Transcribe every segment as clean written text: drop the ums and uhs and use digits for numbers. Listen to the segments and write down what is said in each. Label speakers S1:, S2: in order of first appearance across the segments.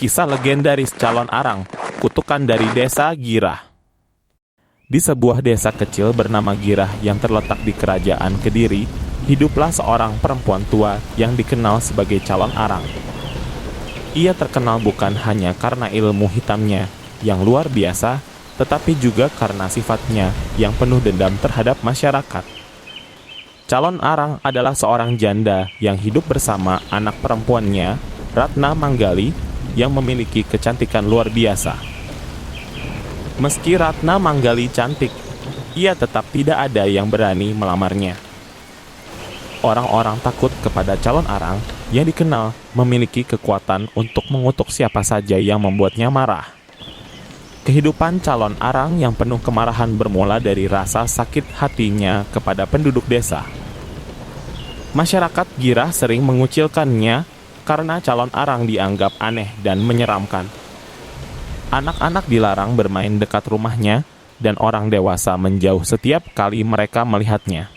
S1: Kisah legendaris calon arang, kutukan dari desa Girah. Di sebuah desa kecil bernama Girah yang terletak di kerajaan Kediri, hiduplah seorang perempuan tua yang dikenal sebagai calon arang. Ia terkenal bukan hanya karena ilmu hitamnya yang luar biasa, tetapi juga karena sifatnya yang penuh dendam terhadap masyarakat. Calon arang adalah seorang janda yang hidup bersama anak perempuannya, Ratna Manggali, yang memiliki kecantikan luar biasa. Meski Ratna Manggali cantik, ia tetap tidak ada yang berani melamarnya. Orang-orang takut kepada calon arang yang dikenal memiliki kekuatan untuk mengutuk siapa saja yang membuatnya marah. Kehidupan calon arang yang penuh kemarahan bermula dari rasa sakit hatinya kepada penduduk desa. Masyarakat Girah sering mengucilkannya karena calon arang dianggap aneh dan menyeramkan. Anak-anak dilarang bermain dekat rumahnya dan orang dewasa menjauh setiap kali mereka melihatnya.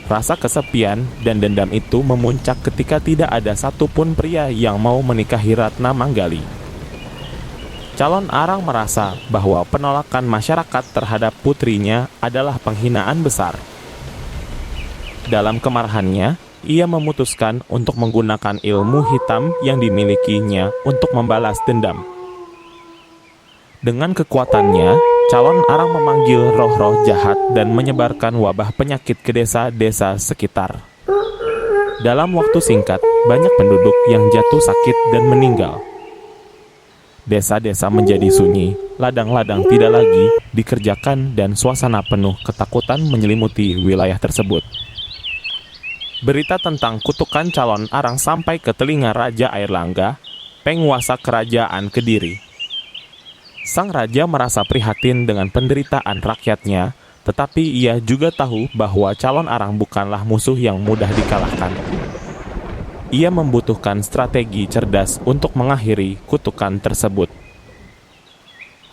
S1: Rasa kesepian dan dendam itu memuncak ketika tidak ada satupun pria yang mau menikahi Ratna Manggali. Calon arang merasa bahwa penolakan masyarakat terhadap putrinya adalah penghinaan besar. Dalam kemarahannya, ia memutuskan untuk menggunakan ilmu hitam yang dimilikinya untuk membalas dendam. Dengan kekuatannya, calon arang memanggil roh-roh jahat dan menyebarkan wabah penyakit ke desa-desa sekitar. Dalam waktu singkat, banyak penduduk yang jatuh sakit dan meninggal. Desa-desa menjadi sunyi, ladang-ladang tidak lagi dikerjakan dan suasana penuh ketakutan menyelimuti wilayah tersebut. Berita tentang kutukan calon arang sampai ke telinga Raja Airlangga, penguasa kerajaan Kediri. Sang raja merasa prihatin dengan penderitaan rakyatnya, tetapi ia juga tahu bahwa calon arang bukanlah musuh yang mudah dikalahkan. Ia membutuhkan strategi cerdas untuk mengakhiri kutukan tersebut.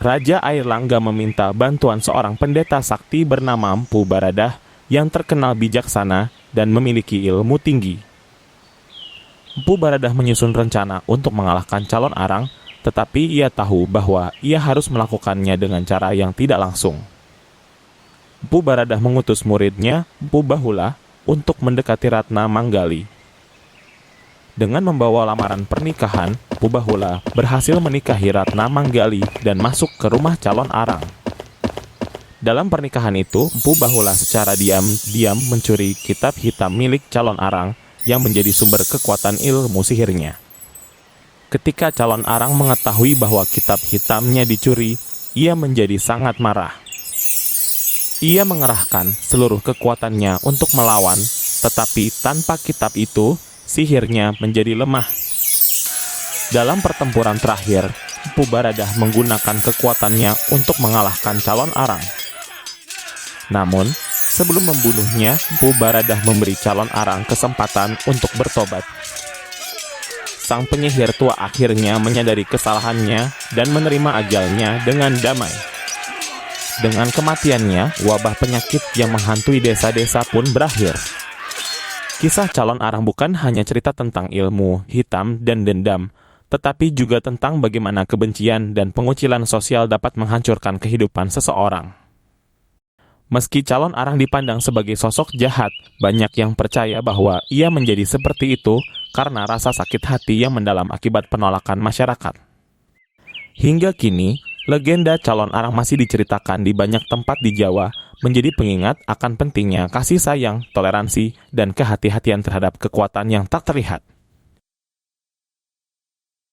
S1: Raja Airlangga meminta bantuan seorang pendeta sakti bernama Mpu Baradah yang terkenal bijaksana dan memiliki ilmu tinggi. Mpu Baradah menyusun rencana untuk mengalahkan calon arang, tetapi ia tahu bahwa ia harus melakukannya dengan cara yang tidak langsung. Mpu Baradah mengutus muridnya, Mpu Bahula, untuk mendekati Ratna Manggali. Dengan membawa lamaran pernikahan, Mpu Bahula berhasil menikahi Ratna Manggali dan masuk ke rumah calon arang. Dalam pernikahan itu, Mpu Bahula secara diam-diam mencuri kitab hitam milik calon arang yang menjadi sumber kekuatan ilmu sihirnya. Ketika calon arang mengetahui bahwa kitab hitamnya dicuri, ia menjadi sangat marah. Ia mengerahkan seluruh kekuatannya untuk melawan, tetapi tanpa kitab itu, sihirnya menjadi lemah. Dalam pertempuran terakhir, Mpu Baradah menggunakan kekuatannya untuk mengalahkan calon arang. Namun, sebelum membunuhnya, Mpu Baradah memberi calon arang kesempatan untuk bertobat. Sang penyihir tua akhirnya menyadari kesalahannya dan menerima ajalnya dengan damai. Dengan kematiannya, wabah penyakit yang menghantui desa-desa pun berakhir. Kisah calon arang bukan hanya cerita tentang ilmu, hitam, dan dendam, tetapi juga tentang bagaimana kebencian dan pengucilan sosial dapat menghancurkan kehidupan seseorang. Meski calon arang dipandang sebagai sosok jahat, banyak yang percaya bahwa ia menjadi seperti itu karena rasa sakit hati yang mendalam akibat penolakan masyarakat. Hingga kini, legenda calon arang masih diceritakan di banyak tempat di Jawa, menjadi pengingat akan pentingnya kasih sayang, toleransi, dan kehati-hatian terhadap kekuatan yang tak terlihat.